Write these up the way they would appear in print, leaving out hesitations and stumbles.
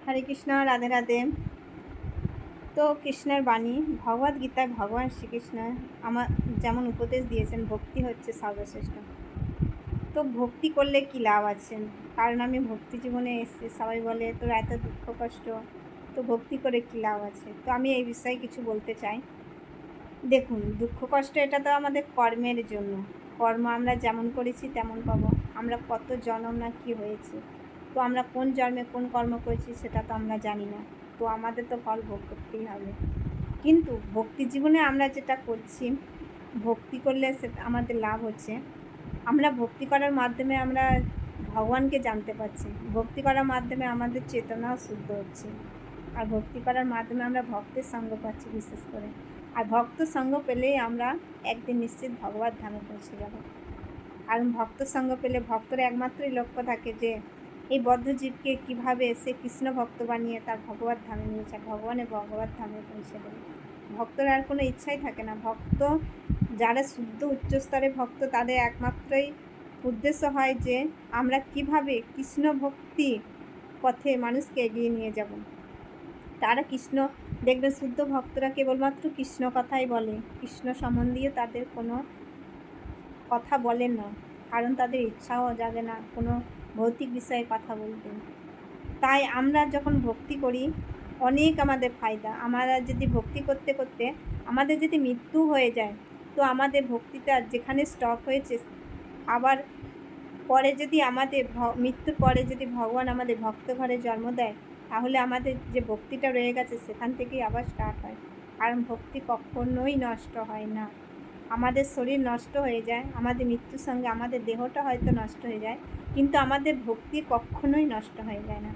হরে কৃষ্ণ, রাধে রাধে। তো কৃষ্ণের বাণী ভগবদ গীতায় ভগবান শ্রীকৃষ্ণ আমার যেমন উপদেশ দিয়েছেন, ভক্তি হচ্ছে সর্বশ্রেষ্ঠ। তো ভক্তি করলে কি লাভ আছে? কারণ আমি ভক্তি জীবনে এসেছি, সবাই বলে তোর এত দুঃখ কষ্ট, তো ভক্তি করে কি লাভ আছে? তো আমি এই বিষয়ে কিছু বলতে চাই। দেখুন, দুঃখ কষ্ট এটা তো আমাদের কর্মের জন্য। কর্ম আমরা যেমন করেছি তেমন পাবো। আমরা কত জন্ম না কি হয়েছে, তো আমরা কোন জন্মে কোন কর্ম করেছি সেটা তো আমরা জানি না। তো আমাদের তো ফল ভোগ করতেই হবে। কিন্তু ভক্তি জীবনে আমরা যেটা করছি, ভক্তি করলে সেটা আমাদের লাভ হচ্ছে, আমরা ভক্তি করার মাধ্যমে আমরা ভগবানকে জানতে পারছি। ভক্তি করার মাধ্যমে আমাদের চেতনাও শুদ্ধ হচ্ছে। আর ভক্তি করার মাধ্যমে আমরা ভক্তের সঙ্গ পাচ্ছি বিশেষ করে। আর ভক্ত সঙ্গ পেলেই আমরা একদিন নিশ্চিত ভগবত ধামে পৌঁছে যাব। কারণ ভক্ত সঙ্গ পেলে ভক্তের একমাত্রই লক্ষ্য থাকে যে এই বদ্ধ জীবকে কীভাবে সে কৃষ্ণ ভক্ত বানিয়ে তার ভগবত ধামে নিয়ে যায়, ভগবানের ভগবত ধামে পৌঁছে দেবে। ভক্তর আর কোনো ইচ্ছাই থাকে না। ভক্ত যারা শুদ্ধ উচ্চস্তরে ভক্ত, তাদের একমাত্রই উদ্দেশ্য হয় যে আমরা কিভাবে কৃষ্ণ ভক্তি পথে মানুষকে এগিয়ে নিয়ে যাব। তারা কৃষ্ণ, দেখবেন শুদ্ধ ভক্তরা কেবলমাত্র কৃষ্ণ কথাই বলে, কৃষ্ণ সম্বন্ধীয় তাদের কোনো কথা বলেন না। কারণ তাদের ইচ্ছাও জাগে না কোনো ভৌতিক বিষয়ে কথা বলতে। তাই আমরা যখন ভক্তি করি অনেক আমাদের ফায়দা। আমরা যদি ভক্তি করতে করতে আমাদের যদি মৃত্যু হয়ে যায়, তো আমাদের ভক্তিটা যেখানে স্টপ হয়েছে, আবার পরে যদি আমাদের মৃত্যুর পরে যদি ভগবান আমাদের ভক্ত ঘরে জন্ম দেয়, তাহলে আমাদের যে ভক্তিটা রয়ে গেছে সেখান থেকেই আবার স্টার্ট হয়। কারণ ভক্তি কখনোই নষ্ট হয় না। আমাদের শরীর নষ্ট হয়ে যায়, আমাদের মৃত্যুর সঙ্গে আমাদের দেহটা হয়তো নষ্ট হয়ে যায়, কিন্তু আমাদের ভক্তি কখনোই নষ্ট হয়ে যায় না।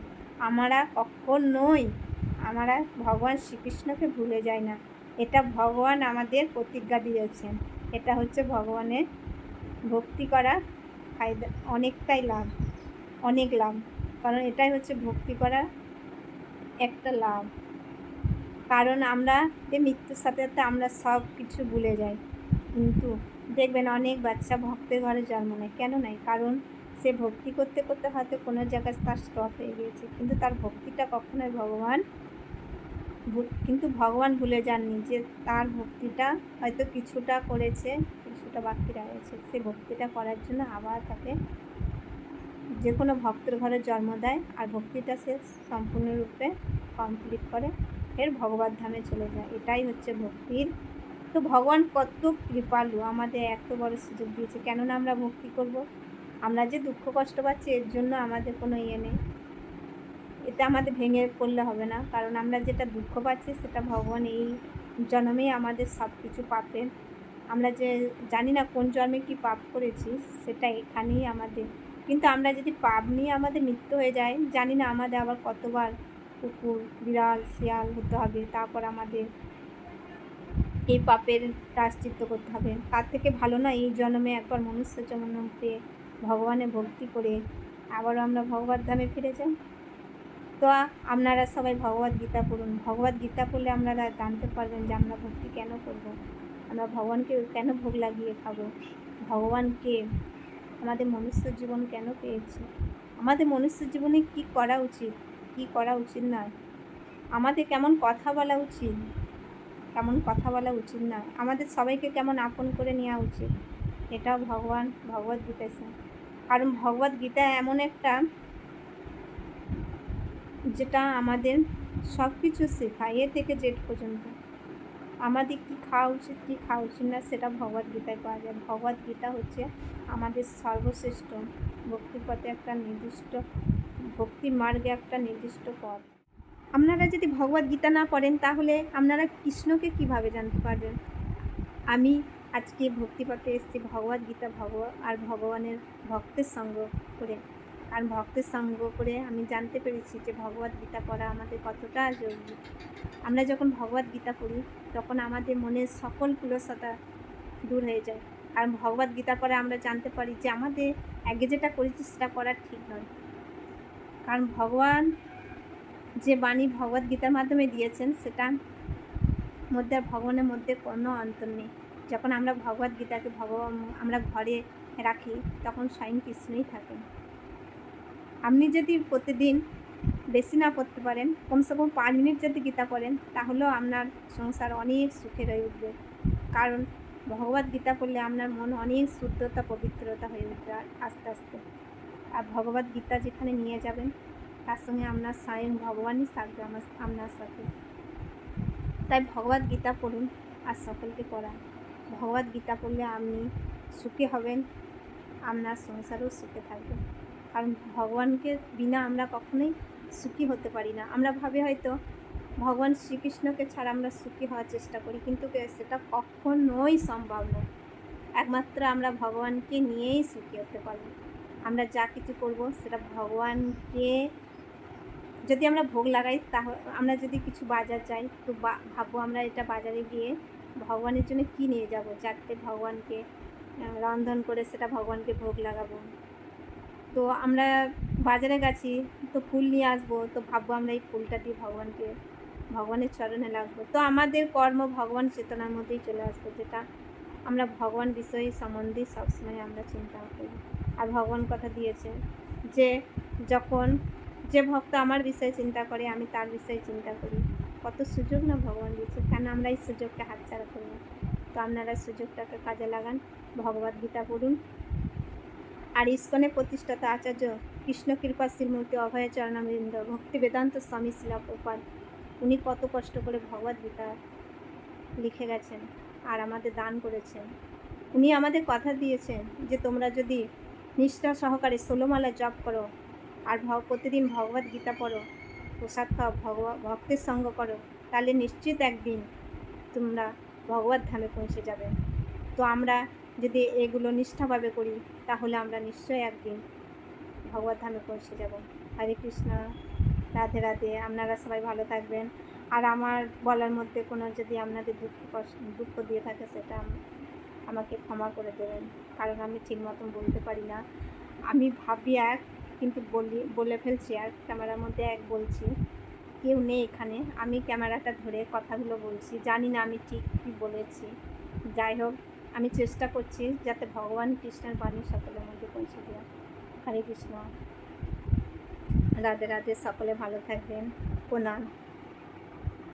আমরা ভগবান শ্রীকৃষ্ণকে ভুলে যাই না। এটা ভগবান আমাদের প্রতিজ্ঞা দিয়েছেন। এটা হচ্ছে ভগবানের ভক্তি করা ফায়দা, অনেকটাই লাভ, অনেক লাভ। কারণ এটাই হচ্ছে ভক্তি করা একটা লাভ। কারণ আমরা যে মৃত্যুর সাথে সাথে আমরা সব কিছু ভুলে যাই। কিন্তু দেখবেন অনেক বাচ্চা ভক্তের ঘরে জন্ম নেয়, কেন নেয়? কারণ সে ভক্তি করতে করতে হয়তো কোনো জায়গায় তার স্টপ হয়ে গিয়েছে, কিন্তু তার ভক্তিটা কখনোই ভগবান ভুলে যাননি যে তার ভক্তিটা হয়তো কিছুটা করেছে, কিছুটা বাকি রয়েছে। সে ভক্তিটা করার জন্য আবার তাকে যে কোনো ভক্তের ঘরে জন্ম দেয়, আর ভক্তিটা সে সম্পূর্ণরূপে কমপ্লিট করে এর ভগবত ধামে চলে যায়। এটাই হচ্ছে ভক্তির। তো ভগবান কত কৃপালু, আমাদের এত বড় সুযোগ দিয়েছে। কেননা আমরা ভক্তি করব। আমরা যে দুঃখ কষ্ট পাচ্ছি এর জন্য আমাদের কোনো ইয়ে নেই, এতে আমাদের ভেঙে পড়লে হবে না। কারণ আমরা যেটা দুঃখ পাচ্ছি সেটা ভগবান এই জন্মেই আমাদের সব কিছু পাপের, আমরা যে জানি না কোন জন্মে কি পাপ করেছি সেটা এখানেই আমাদের। কিন্তু আমরা যদি পাপ নিয়ে আমাদের মৃত্যু হয়ে যায়, জানি না আমাদের আবার কতবার কুকুর বিড়াল শিয়াল হতে হবে, তারপর আমাদের এই পাপের প্রায়শ্চিত্ত করতে হবে। তার থেকে ভালো না এই জন্মে একবার মনুষ্য জন্ম পেয়ে ভগবানের ভক্তি করে আবারও আমরা ভগবত ধামে ফিরে যাই। তো আপনারা সবাই ভগবত গীতা পড়ুন। ভগবত গীতা পড়লে আপনারা জানতে পারবেন যে আমরা ভক্তি কেন করব, আমরা ভগবানকে কেন ভোগ লাগিয়ে খাবো, ভগবানকে আমাদের মনুষ্য জীবন কেন পেয়েছি, আমাদের মনুষ্য জীবনে কি করা উচিত, কি করা উচিত নয়, আমাদের কেমন কথা বলা উচিত, কেমন কথা বলা উচিত নয়, আমাদের সবাইকে কেমন আপন করে নেওয়া উচিত, এটাও ভগবান ভগবত গীতায়। কারণ ভগবত গীতা এমন একটা যেটা আমাদের সব কিছু শেখায়, এ থেকে জেড পর্যন্ত। আমাদের কী খাওয়া উচিত কী খাওয়া উচিত না সেটা ভগবত গীতায় পাওয়া যায়। ভগবত গীতা হচ্ছে আমাদের সর্বশ্রেষ্ঠ ভক্তির পথে একটা নির্দিষ্ট, ভক্তি মার্গে একটা নির্দিষ্ট পথ। আপনারা যদি ভগবত গীতা না পড়েন তাহলে আপনারা কৃষ্ণকে কিভাবে জানতে পারবেন? আমি আজকে ভক্তিপথে এসেছি ভগবত গীতা আর ভগবানের ভক্তের সঙ্গ করে। আর ভক্তের সঙ্গ করে আমি জানতে পেরেছি যে ভগবত গীতা পড়া আমাদের কতটা জরুরি। আমরা যখন ভগবত গীতা পড়ি তখন আমাদের মনের সকল কুলসতা দূর হয়ে যায়। আর ভগবত গীতা পড়ে আমরা জানতে পারি যে আমাদের আগে যেটা করেছি সেটা করা ঠিক নয়। কারণ ভগবান যে বাণী ভগবত গীতার মাধ্যমে দিয়েছেন সেটা মধ্যে আর ভগবানের মধ্যে কোনো অন্তর নেই। যখন আমরা ভগবত গীতাকে আমরা ঘরে রাখি তখন স্বয়ং কৃষ্ণই থাকেন। আপনি যদি প্রতিদিন বেশি না পড়তে পারেন, কমসে কম 5 মিনিট যদি গীতা পড়েন তাহলেও আপনার সংসার অনেক সুখের হয়ে উঠবে। কারণ ভগবদ গীতা পড়লে আপনার মন অনেক শুদ্ধতা পবিত্রতা হয়ে উঠবে আস্তে আস্তে। আর ভগবদ গীতা যেখানে নিয়ে যাবেন তার সঙ্গে আপনার স্বয়ং ভগবানই থাকবে আপনার সাথে। তাই ভগবদ গীতা পড়ুন আর সকলকে পড়ান। ভগবদ গীতা পড়লে আপনি সুখী হবেন, আপনার সংসারও সুখে থাকবে। কারণ ভগবানকে বিনা আমরা কখনোই সুখী হতে পারি না। আমরা ভাবি হয়তো ভগবান শ্রীকৃষ্ণকে ছাড়া আমরা সুখী হওয়ার চেষ্টা করি, কিন্তু সেটা কখনোই সম্ভব নয়। একমাত্র আমরা ভগবানকে নিয়েই সুখী হতে পারবো। আমরা যা কিছু করব সেটা ভগবানকে যদি আমরা ভোগ লাগাই, তাহলে আমরা যদি কিছু বাজার যাই তো ভাববো আমরা এটা বাজারে গিয়ে ভগবানের জন্য কী নিয়ে যাব, যাতে ভগবানকে রন্ধন করে সেটা ভগবানকে ভোগ লাগাবো। তো আমরা বাজারে গেছি তো ফুল নিয়ে আসবো, তো ভাববো আমরা এই ফুলটা দিয়ে ভগবানের চরণে লাগবো। তো আমাদের কর্ম ভগবান চেতনার মধ্যেই চলে আসবে, যেটা আমরা ভগবান বিষয় সম্বন্ধে সবসময় আমরা চিন্তা করি। আর ভগবান কথা দিয়েছে যে যখন যে ভক্ত আমার বিষয়ে চিন্তা করে আমি তার বিষয়ে চিন্তা করি। কত সুযোগ না ভগবান দিয়েছে, কেন আমরা এই সুযোগটা হাতছাড়া করব? তো আপনারা সুযোগটাকে কাজে লাগান, ভগবদ গীতা পড়ুন। আর ইস্কনের প্রতিষ্ঠাতা আচার্য কৃষ্ণ কৃপা শ্রীমূর্তি অভয় চরণামৃন্দ ভক্তি বেদান্ত স্বামী শিলা প্রপাত, উনি কত কষ্ট করে ভগবদ গীতা লিখে গেছেন আর আমাদের দান করেছেন। উনি আমাদের কথা দিয়েছেন যে তোমরা যদি নিষ্ঠা সহকারে 16 মালা জপ করো আর প্রতিদিন ভগবদ গীতা পড়ো, প্রসাদ খাও, ভক্তের সঙ্গ করো, তাহলে নিশ্চিত একদিন তোমরা ভগবত ধামে পৌঁছে যাবে। তো আমরা যদি এগুলো নিষ্ঠাভাবে করি তাহলে আমরা নিশ্চয়ই একদিন ভগবত ধামে পৌঁছে যাব। হরে কৃষ্ণ, রাধে রাধে। আপনারা সবাই ভালো থাকবেন। আর আমার বলার মধ্যে কোনো যদি আপনাদের দুঃখ দিয়ে থাকে সেটা আমাকে ক্ষমা করে দেবেন, কারণ আমি ঠিক মতন বলতে পারি না। আমি ভাবি এক কিন্তু বলে ফেলছি আর ক্যামেরার মধ্যে এক বলছি। কেউ নেই এখানে, আমি ক্যামেরাটা ধরে কথাগুলো বলছি, জানি না আমি ঠিক কী বলেছি। যাই হোক, আমি চেষ্টা করছি যাতে ভগবান কৃষ্ণের বাণী সকলের মধ্যে পৌঁছে দেওয়া। হরে কৃষ্ণ, রাধে রাধে। সকলে ভালো থাকবেন। প্রণাম।